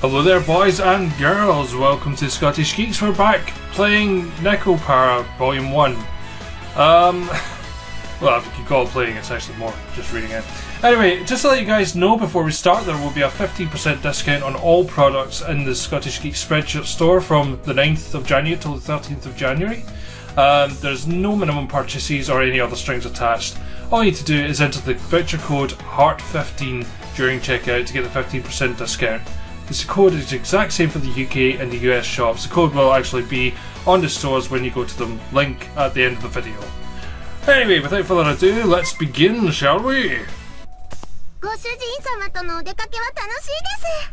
Hello there, boys and girls. Welcome to Scottish Geeks. We're back playing Nekopara Volume 1. Well, if you could call it playing, it's actually more just reading it. Anyway, just to let you guys know before we start, there will be a 15% discount on all products in the Scottish Geeks Spreadshirt store from the 9th of January till the 13th of January. There's no minimum purchases or any other strings attached. All you need to do is enter the voucher code HEART15 during checkout to get the 15% discount. This code is the exact same for the UK and the US shops. The code will actually be on the stores when you go to the link at the end of the video. Anyway, without further ado, let's begin, shall we? Of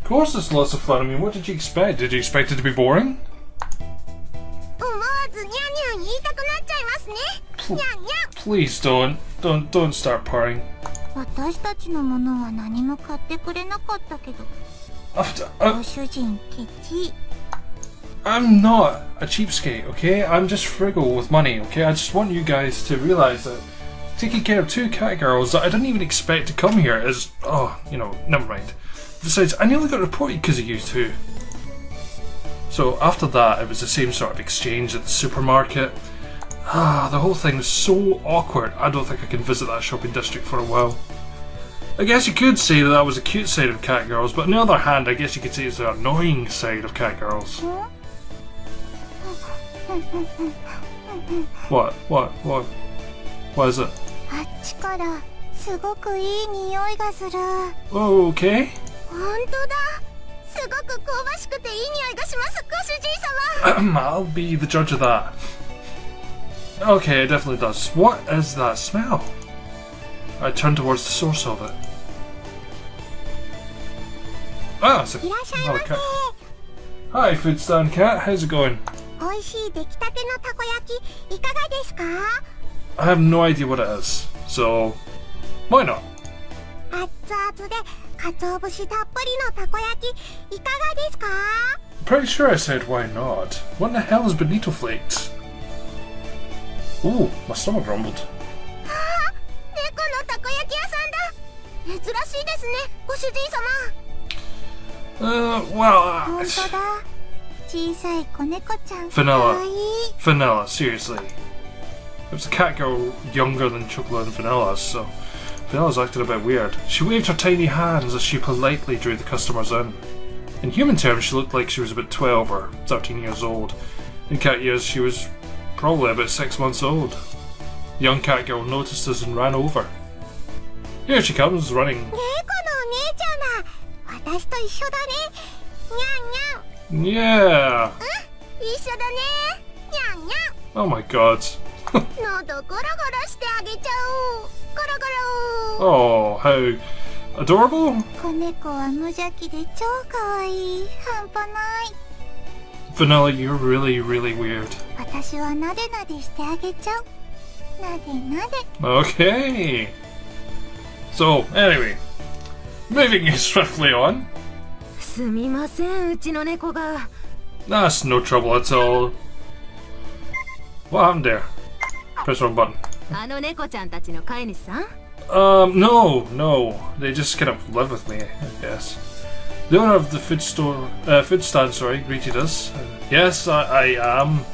course it's lots of fun. I mean, what did you expect? Did you expect it to be boring? Please don't start purring. I'm not a cheapskate, okay? I'm just frugal with money, okay? I just want you guys to realise that taking care of two cat girls that I didn't even expect to come here is... oh, you know, never mind. Besides, I nearly got reported because of you two. So after that, it was the same sort of exchange at the supermarket. The whole thing was so awkward, I don't think I can visit that shopping district for a while. I guess you could say that was the cute side of cat girls, but on the other hand, I guess you could say it's the annoying side of cat girls. What? What is it? Oh, okay. I'll be the judge of that. Okay, it definitely does. What is that smell? I turn towards the source of it. Ah, it's another cat. Hi, food stand cat. How's it going? I have no idea what it is, so why not? Pretty sure I said why not. What in the hell is bonito flakes? Ooh, my stomach rumbled. Vanilla, seriously. It was a cat girl younger than Chocolate and Vanilla, so Vanilla's acted a bit weird. She waved her tiny hands as she politely drew the customers in. In human terms, she looked like she was about 12 or 13 years old. In cat years, she was probably about 6 months old. The young cat girl noticed us and ran over. Here she comes, running. Yeah. Oh my god. Oh, how adorable. Vanilla, you're really, really weird. Okay. So, anyway, moving swiftly on. That's no trouble at all. What happened there? Press the wrong button. No. They just kind of live with me, I guess. The owner of the food stand, greeted us. Yes, I am.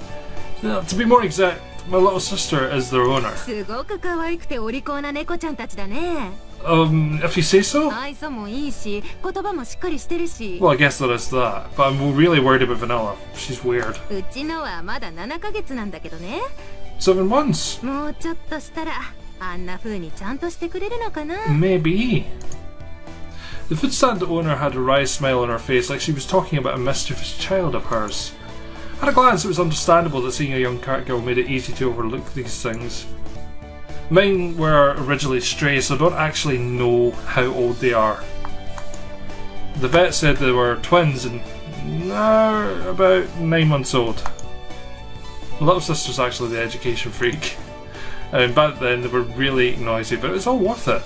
To be more exact, my little sister is their owner. If you say so? Well, I guess there is that. But I'm really worried about Vanilla. She's weird. 7 months? Maybe. The food stand owner had a wry smile on her face, like she was talking about a mischievous child of hers. At a glance, it was understandable that seeing a young cat girl made it easy to overlook these things. Mine were originally stray, so I don't actually know how old they are. The vet said they were twins and now about 9 months old. My little sister's actually the education freak. And back then they were really noisy, but it was all worth it.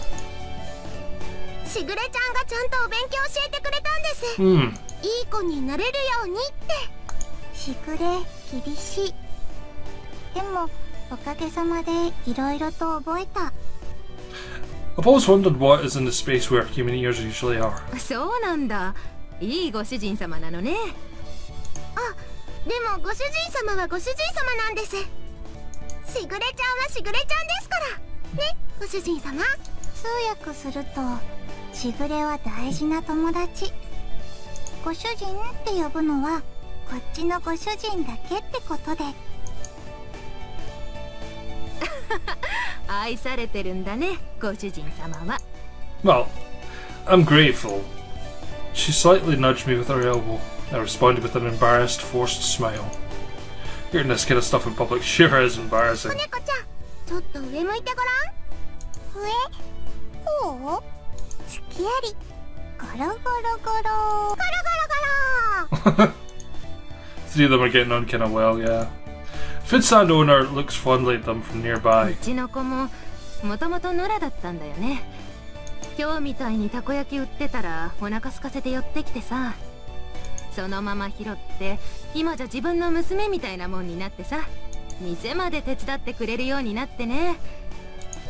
I've always wondered what is in the space where human ears usually are. いいご主人様なのね。あ、でもご主人様はご主人様なんです。しぐれちゃんはしぐれちゃんですからね、ご主人様。通訳すると、しぐれは大事な友達。ご主人って呼ぶのはこっちのご主人だけってことで。愛されてるんだね、ご主人様は。Well, I'm grateful. She slightly nudged me with her elbow. I responded with an embarrassed, forced smile. Hearing this kind of stuff in public sure is embarrassing. 子猫ちゃん、ちょっと上向いてごらん。上？こう？つきあり。ゴロゴロゴロ。ゴロゴロゴロ。Three of them are getting on kind of well, yeah. Foodstand owner looks fondly at them from nearby. うちの子ももともと野良だったんだよね。今日みたいにたこ焼き売ってたらお腹空かせて寄ってきてさ、そのまま拾って今じゃ自分の娘みたいなもんになってさ、店まで手伝ってくれるようになってね。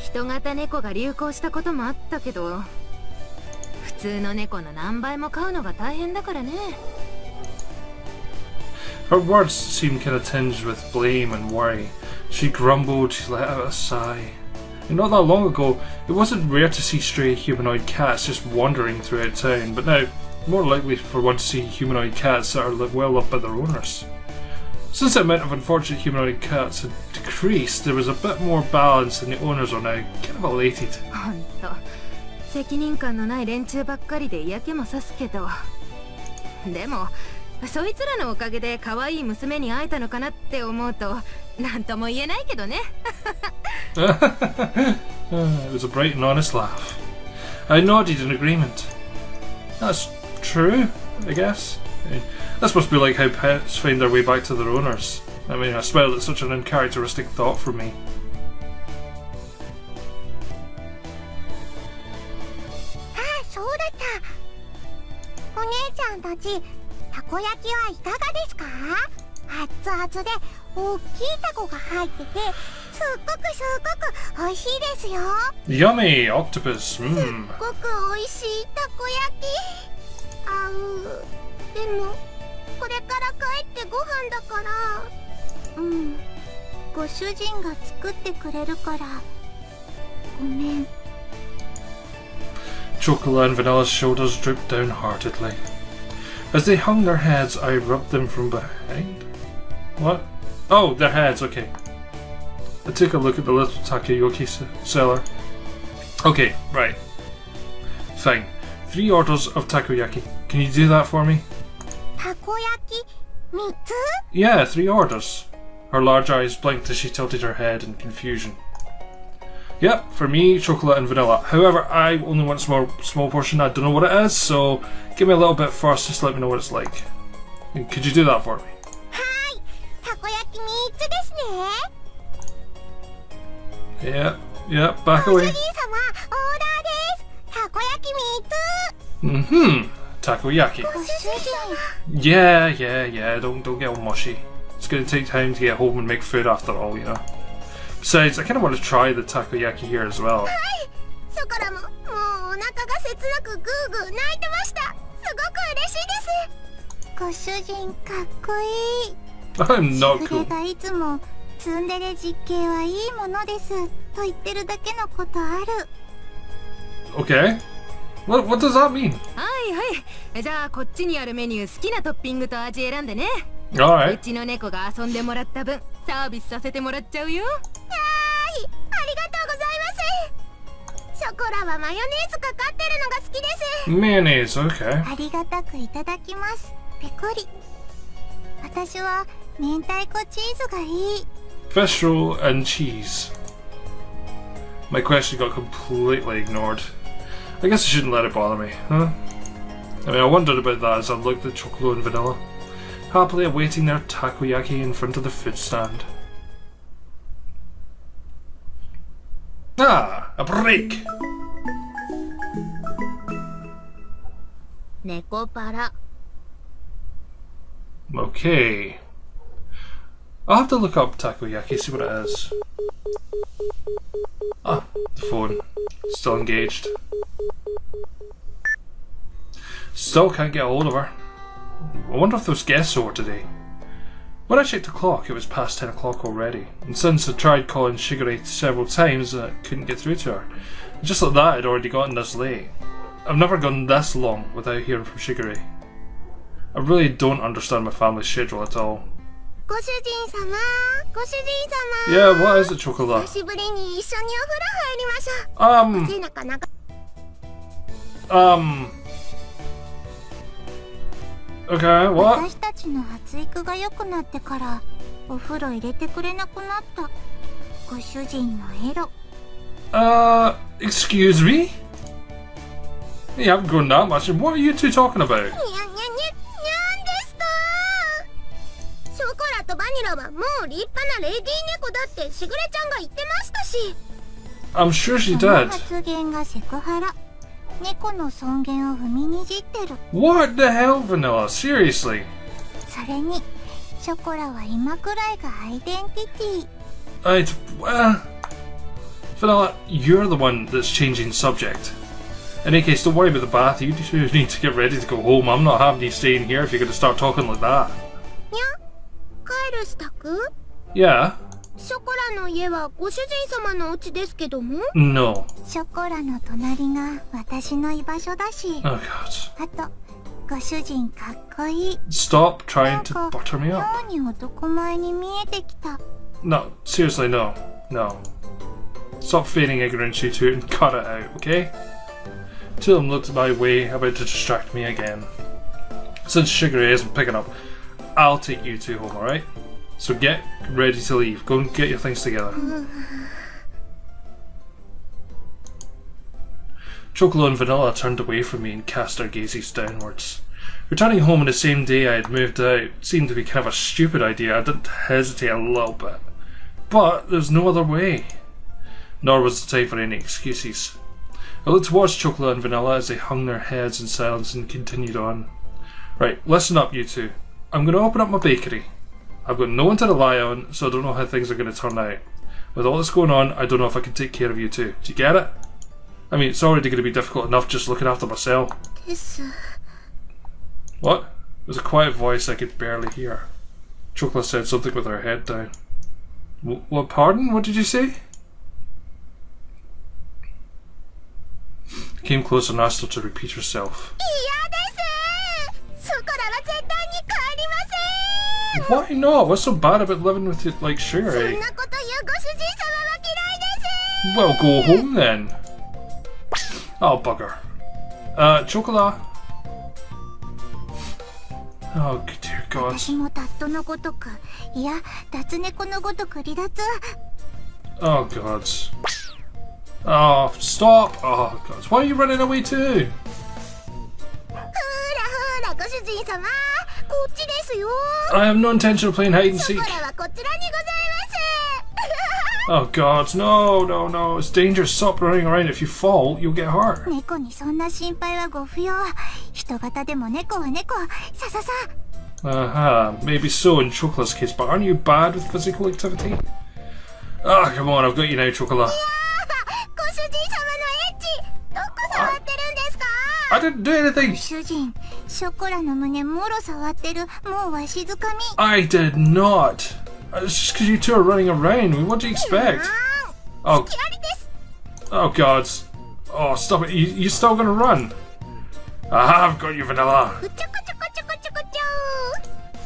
人型猫が流行したこともあったけど、普通の猫の何倍も飼うのが大変だからね。Her words seemed kind of tinged with blame and worry. She grumbled, she let out a sigh. And not that long ago, it wasn't rare to see stray humanoid cats just wandering throughout town, but now, more likely for one to see humanoid cats that are well loved by their owners. Since the amount of unfortunate humanoid cats had decreased, there was a bit more balance and the owners are now kind of elated. ほんと、責任感のない連中ばっかりで嫌気もさすけど、でもそいつらのおかげで可愛い娘に会えたのかなって思うと、なんとも言えないけどね。It was a bright and honest laugh. I nodded in agreement. That's true, I guess. This must be like how pets find their way back to their owners. I mean, I smiled at such an uncharacteristic thought from me. ああ、そうだった。お姉ちゃんたち、たこ焼きはいかがですか？熱々で大きいたこが入ってて、すっごく美味しいですよ。Yummy octopus. すっごく美味しいたこ焼き。でもこれから帰ってご飯だから。ご主人が作ってくれるから。ごめん。Chocolate and Vanilla's shoulders drooped downheartedly. As they hung their heads, I rubbed them from behind. What? Oh, their heads, okay. I took a look at the little takoyaki seller. Okay, right. Fine. 3 orders of takoyaki. Can you do that for me? たこ焼き3つ? Yeah, 3 orders. Her large eyes blinked as she tilted her head in confusion. Yep, for me, chocolate and vanilla. However, I only want a small portion. I don't know what it is, so give me a little bit first just to let me know what it's like. Could you do that for me? はい、たこ焼き3つですね。Yeah, back ご主 away. 人様、オーダーです。たこ焼き3つ。Takoyaki. ご主人。Yeah, don't get all mushy. It's gonna take time to get home and make food after all, you know. Besides, I kind of want to try the takoyaki here as well. はい、そこらも、もうお腹が切なくグーグー泣いてました。すごく嬉しいです。ご主人かっこいい。 I'm not しぐれ cool. がいつもツンデレ実刑はいいものですと言ってるだけのことある。 Okay. What does that mean? はいはい、じゃあこっちにあるメニュー好きなトッピングと味選んでね。Alright. うちの猫が遊んでもらった分サービスさせてもらっちゃうよ。はーい、ありがとうございます。ショコラはマヨネーズかかってるのが好きです。 Mayonnaise, okay. ありがたくいただきます。ペコリ。私は明太子チーズがいい。 Fish roll and cheese. My question got completely ignored. I guess I shouldn't let it bother me, huh? I mean, I wondered about that as I looked at chocolate and vanilla, happily awaiting their takoyaki in front of the food stand. Ah, a break! 猫パラ。 Okay. I'll have to look up takoyaki, see what it is. Ah, the phone. Still engaged. Still can't get a hold of her. I wonder if those guests saw her today. When I checked the clock, it was past 10 o'clock already, and since I tried calling Shigure several times, I couldn't get through to her. Just like that, I'd already gotten this late. I've never gone this long without hearing from Shigure. I really don't understand my family's schedule at all. ご主人様、ご主人様。 Yeah, what is it, Chocolate? 久しぶりに一緒にお風呂入りましょう。暑い中長 Okay, what? 私たちの発育が良くなってからお風呂入れてくれなくなった。ご主人のエロ。Excuse me? You haven't grown that much, and what are you two talking about? にゃにゃにゃにゃんですか。ショコラとバニラはもう立派なレディー猫だってしぐれちゃんが言ってましたし。 I'm sure she その did. 発言がセクハラ。猫の尊厳を踏みにじってる。 What the hell, Vanilla? Seriously? それにショコラは今くらいがアイデンティティ。 Vanilla, you're the one that's changing subject. In any case, don't worry about the bath. You two need to get ready to go home. I'm not having you staying here if you're going to start talking like that. にゃ、帰る支度？ Yeah? ショコラの家はご主人様のお家ですけども？ No. ショコラの隣が私の居場所だし。 Oh, God. あと、ご主人かっこいい。 Stop trying なん to か butter me up. 妙に男前に見えてきた。 No, seriously, no. No. Stop feigning ignorance, you two, and cut it out, okay? Two of them looked my way, about to distract me again. Since Shigure isn't picking up, I'll take you two home, alright? So get ready to leave. Go and get your things together. Chocolate and Vanilla turned away from me and cast their gazes downwards. Returning home on the same day I had moved out seemed to be kind of a stupid idea. I didn't hesitate a little bit. But there's no other way. Nor was the time for any excuses. I looked towards Chocolate and Vanilla as they hung their heads in silence and continued on. Right, listen up, you two. I'm going to open up my bakery. I've got no one to rely on, so I don't know how things are going to turn out. With all this going on, I don't know if I can take care of you two. Do you get it? I mean, it's already going to be difficult enough just looking after myself. です。 What? It was a quiet voice I could barely hear. Chocolate said something with her head down. What, pardon? What did you say? I came close and asked her to repeat herself. 嫌です。ショコラは絶対に帰りません。 Why not? What's so bad about living with it like Shigure? そんなこと言うご主人様は嫌いです。 Well, go home then. Oh, bugger. Chocolate. Oh, dear God. 私もタットのごとく、いや、脱猫のごとく離脱。 Oh, God. Oh, stop. Oh, God. Why are you running away too? ほらほら、ご主人様、こっちですよ。 I have no intention of playing hide and シ seek. ョコラはこちらにございます。 Oh, God. No, no, no. It's dangerous. Stop running around. If you fall, you'll get hurt. 猫にそんな心配はご不要。人型でも猫は猫。さささ。 Maybe so in Chocolate's case, but aren't you bad with physical activity? Ah, come on. I've got you now, Chocolate. ご主人様のエッチ、どこ触ってるんですか？ I didn't do anything. 主人、ショコラの胸もろ触ってる。もうわしづかみ。 I did not. It's just because you two are running around. What do you expect? Oh, きありです。 oh God. Oh, stop it. You still gonna run? I've got you, Vanilla. うちょこちょこちょこちょこちょ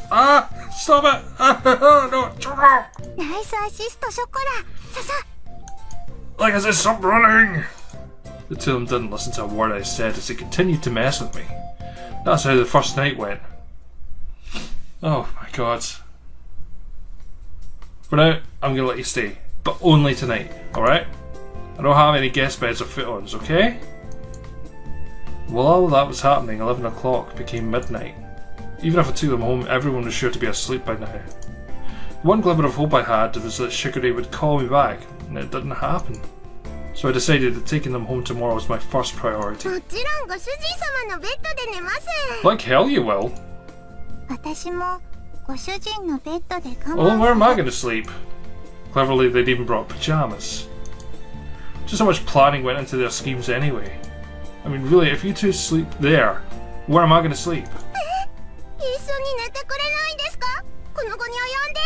Ah, stop it. No, Chocolate. ナイスアシストショコラ。ささ。 Like I said, stop running. The two of them didn't listen to a word I said as they continued to mess with me. That's how the first night went. Oh my God. For now, I'm gonna let you stay, but only tonight, alright? I don't have any guest beds or fit-ons, okay? While all that was happening, 11 o'clock became midnight. Even if I took them home, everyone was sure to be asleep by now. One glimmer of hope I had was that Shigure would call me back, and it didn't happen. So I decided that taking them home tomorrow was my first priority. もちろんご主人様のベッドで寝ます。 Like hell you will. 私もご主人のベッドで我 Well, 慢 where am I going to sleep? Cleverly, they'd even brought pyjamas. Just how much planning went into their schemes anyway. I mean, really, if you two sleep there, Where am I gonna sleep? 一緒に寝てくれないですか？この子に及んで。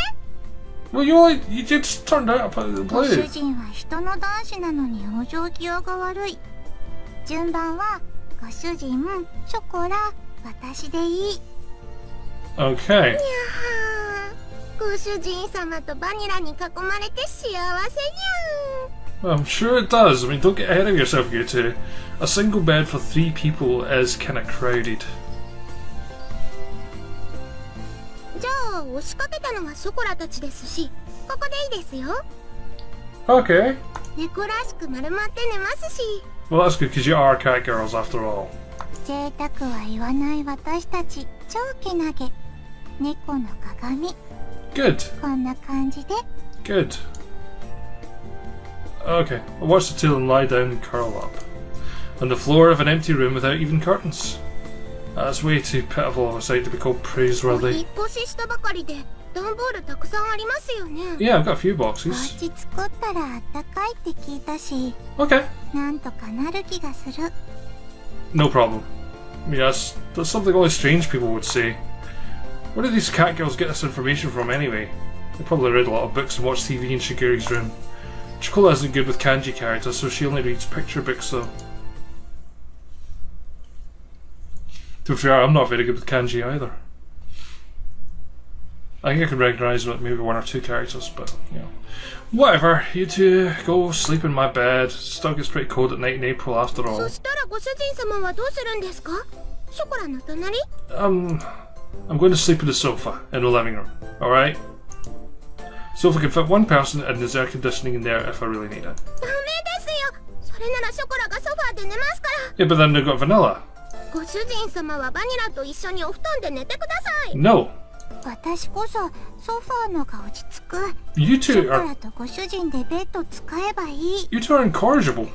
Well, you just turned out to ご主 play. 人は人の男子なのに往生際が悪い。順番はご主人、ショコラ、私でいい。 Okay. ご主人様とバニラに囲まれて幸せにゃん。 I'm sure it does. I mean, don't get ahead of yourself, you two. A single bed for 3 people is kinda crowded. じゃあ押しかけたのはショコラたちですし、ここでいいですよ。 Okay. 猫らしく丸まって寝ますし。 Well, that's good, because you are cat girls after all. 贅沢は言わない私たち、超けなげ。猫の鏡。 Good. こんな感じで。 Good. Okay, I'll watch the two of them lie down and curl up. On the floor of an empty room without even curtains. That's way too pitiful of a sight to be called 引 praiseworthy. っ越ししたばかりで段ボールたくさんありますよね。 Yeah, I've got a few お boxes. 家作ったらあったかいって聞いたし、 Okay, なんとかなる気がする。 no problem. I mean, that's something only strange people would say. Where do these cat girls get this information from anyway? They probably read a lot of books and watched TV in Shiguri's room. Chocola isn't good with kanji characters, so she only reads picture books though. To be fair, I'm not very good with kanji either. I think I can recognise maybe 1 or 2 characters, but, you know. Whatever, you two go sleep in my bed. Still gets pretty cold at night in April after all. そしたらご主人様はどうするんですか？ショコラの隣？ I'm going to sleep in the sofa in the living room, alright? Sofa can fit 1 person and there's air conditioning in there if I really need it. ダメですよ。それならショコラがソファーで寝ますから。 Yeah, but then they've got vanilla. ご主人様はバニラと一緒にお布団で寝てください。 No. 私こそソファーのが落ち着く。 You ショ two コ are ラとご主人でベッド使えばいい。 you two are incorrigible.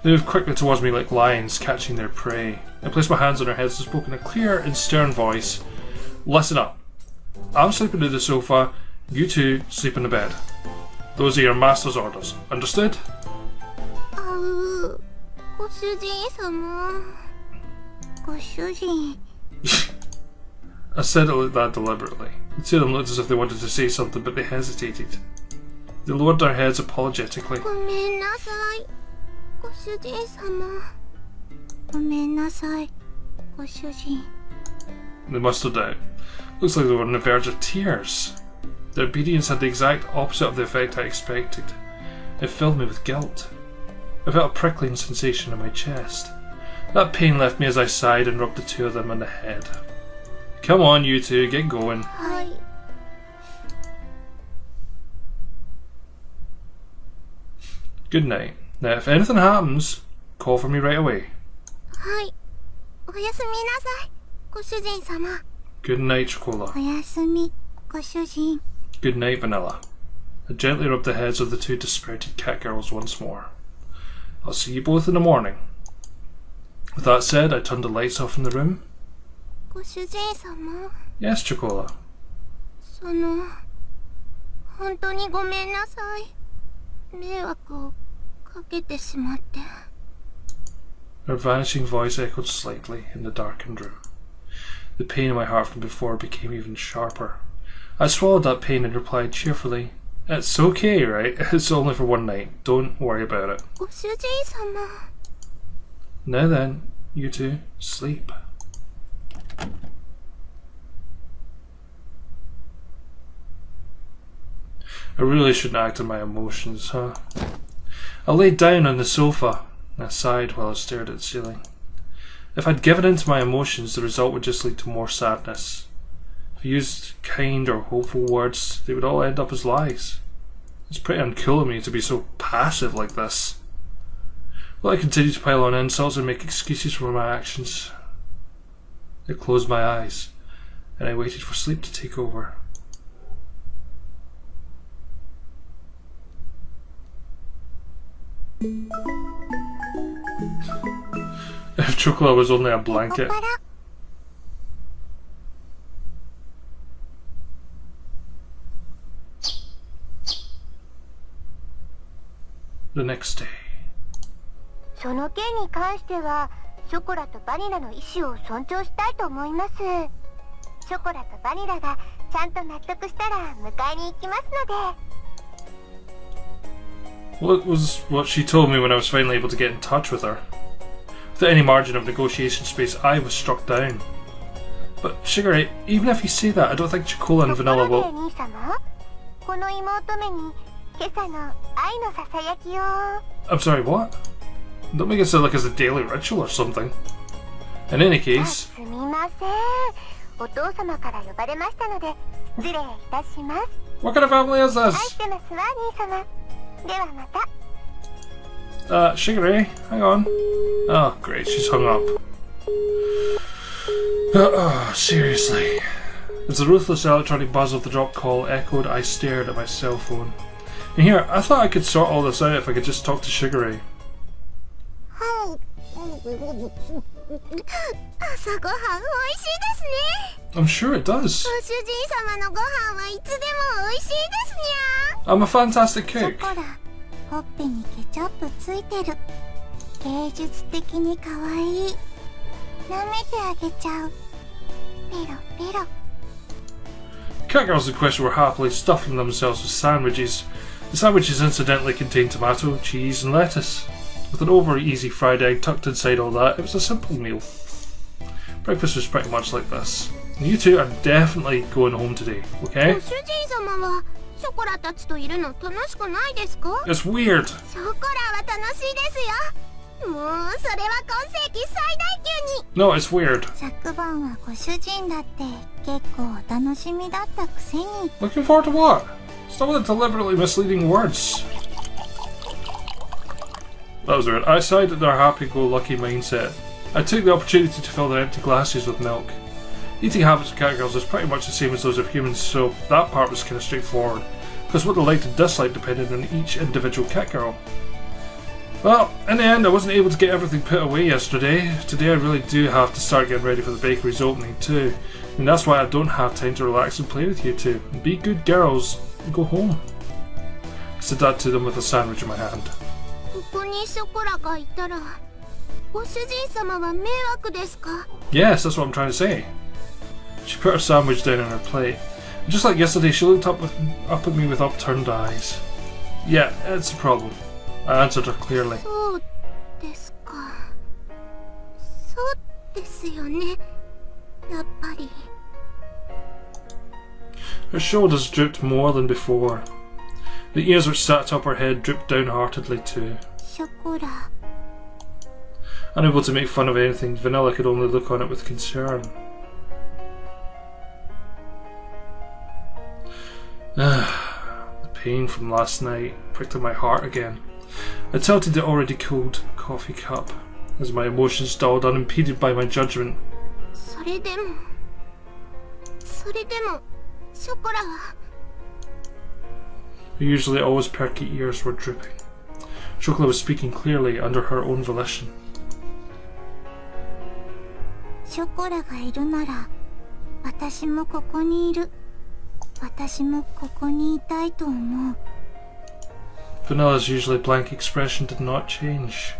They move quickly towards me like lions catching their prey. I place my hands on their heads and spoke in a clear and stern voice. Listen up. I'm sleeping in the sofa. You two sleep in the bed. Those are your master's orders. Understood? ご主人様。ご主人。 I said it like that deliberately. The two of them looked as if they wanted to say something, but they hesitated. They lowered their heads apologetically. ごめんなさい。ご主人様。ごめんなさい。ご主人。 They mustered out. Looks like they were on the verge of tears. Their obedience had the exact opposite of the effect I expected. It filled me with guilt. I felt a prickling sensation in my chest. That pain left me as I sighed and rubbed the two of them on the head. Come on, you two, get going. はい。 Good night. Now, if anything happens, call for me right away. はい。おやすみなさい。ご主人様。 Good night, Chocola. おやすみ。ご主人。 Good night, Vanilla. I gently rubbed the heads of the two dispirited cat girls once more. I'll see you both in the morning. With that said, I turned the lights off in the room. ご主人様。 Yes, Chocola. 本当にごめんなさい。迷惑をかけてしまって。 Her vanishing voice echoed slightly in the darkened room. The pain in my heart from before became even sharper. I swallowed that pain and replied cheerfully, "It's okay, right? It's only for one night. Don't worry about it." ご主人様。 Now then, you two, sleep. I really shouldn't act on my emotions, huh? I laid down on the sofa and I sighed while I stared at the ceiling. If I'd given in to my emotions, the result would just lead to more sadness. If I used kind or hopeful words, they would all end up as lies. It's pretty uncool of me to be so passive like this. Well, I continued to pile on insults and make excuses for my actions. I closed my eyes and I waited for sleep to take over. If chocolate was only a blanket. ネコパラ。 The next day. その件に関してはショコラとバニラの意思を尊重したいと思います。ショコラとバニラがちゃんと納得したら迎えに行きますので。What was what she told me when I was finally able to get in touch with her? Without any margin of negotiation space, I was struck down. But Sugar, even if you say that, I don't think Chocola and Vanilla will. 兄様、この妹目に今朝の愛のささやきを。I'm sorry, what? Don't make it sound like it's a daily ritual or something. In any case. すみません。お父様から呼ばれましたので失礼いたします。What kind of family is 愛 this? してますわ、兄様。ではまた。Sugar, hang on. Oh, great, she's hung up. Seriously. As the ruthless electronic buzz of the drop call echoed, I stared at my cell phone. And here, I thought I could sort all this out if I could just talk to Sugar. 朝ごはん美味しいですね。 I'm sure it does. ご主人様のご飯はいつでも美味しいですにゃ。 I'm a fantastic ショ cook. コラ、ほっぺにケチャップついてる。芸術的に可愛い。舐めてあげちゃう。ペロペロ。 Catgirls in question were happily stuffing themselves with sandwiches. The sandwiches incidentally contained tomato, cheese, and lettuce. With an over-easy fried egg tucked inside all that, it was a simple meal. Breakfast was pretty much like this. You two are definitely going home today, okay? ご主人様はショコラたちといるの楽しくないですか？ It's weird. ショコラは楽しいですよ。もうそれは今世紀最大級に。 No, it's weird. 昨晩はご主人だって結構お楽しみだったくせに。 Looking forward to what? Stop with the deliberately misleading words. That was weird. I sided their happy-go-lucky mindset. I took the opportunity to fill their empty glasses with milk. Eating habits of catgirls is pretty much the same as those of humans, so that part was kind of straightforward, because what they liked and disliked depended on each individual catgirl. Well, in the end, I wasn't able to get everything put away yesterday. Today I really do have to start getting ready for the bakery's opening too, and that's why I don't have time to relax and play with you two. Be good girls and go home. I said that to them with a sandwich in my hand. ここにショコラがいたらご主人様は迷惑ですか？ Yes, that's what I'm trying to say. She put her sandwich down on her plate. And just like yesterday, she looked up at me with upturned eyes. Yeah, it's a problem. I answered her clearly. そうですか。そうですよね。やっぱり。 Her shoulders drooped more than before. The ears which sat atop her head drooped downheartedly too. ショコラ。 Unable to make fun of anything, Vanilla could only look on it with concern. The pain from last night pricked at my heart again. I tilted the already cold coffee cup as my emotions stalled unimpeded by my judgment. それでもショコラは。 Her usually always perky ears were drooping. Chocolate was speaking clearly under her own volition. ショコラがいるなら私もここにいる。私もここにいたいと思う。 Vanilla's usually blank expression did not change.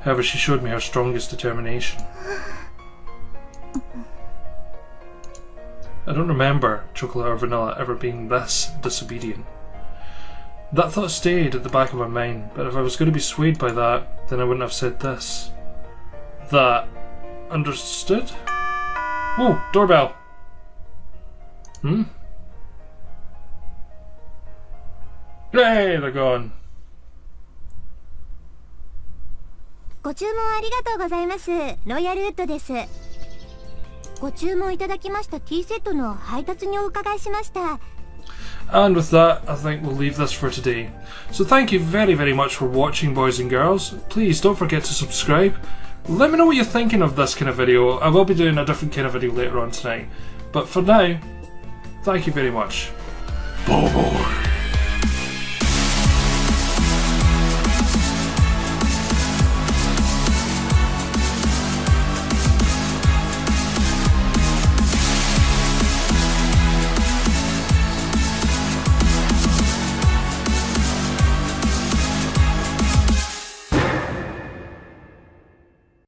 However, she showed me her strongest determination. I don't remember Chocolate or Vanilla ever being this disobedient. That thought stayed at the back of my mind, but if I was going to be swayed by that, then I wouldn't have said this. That. Understood? Oh, doorbell. Hey, they're gone. ご注文ありがとうございます。ロイヤルウッドです。ご注文いただきましたティーセットの配達にお伺いしました。 And with that, I think we'll leave this for today. So thank you very, very much for watching, boys and girls. Please don't forget to subscribe. Let me know what you're thinking of this kind of video. I will be doing a different kind of video later on tonight. But for now, thank you very much. Bye-bye.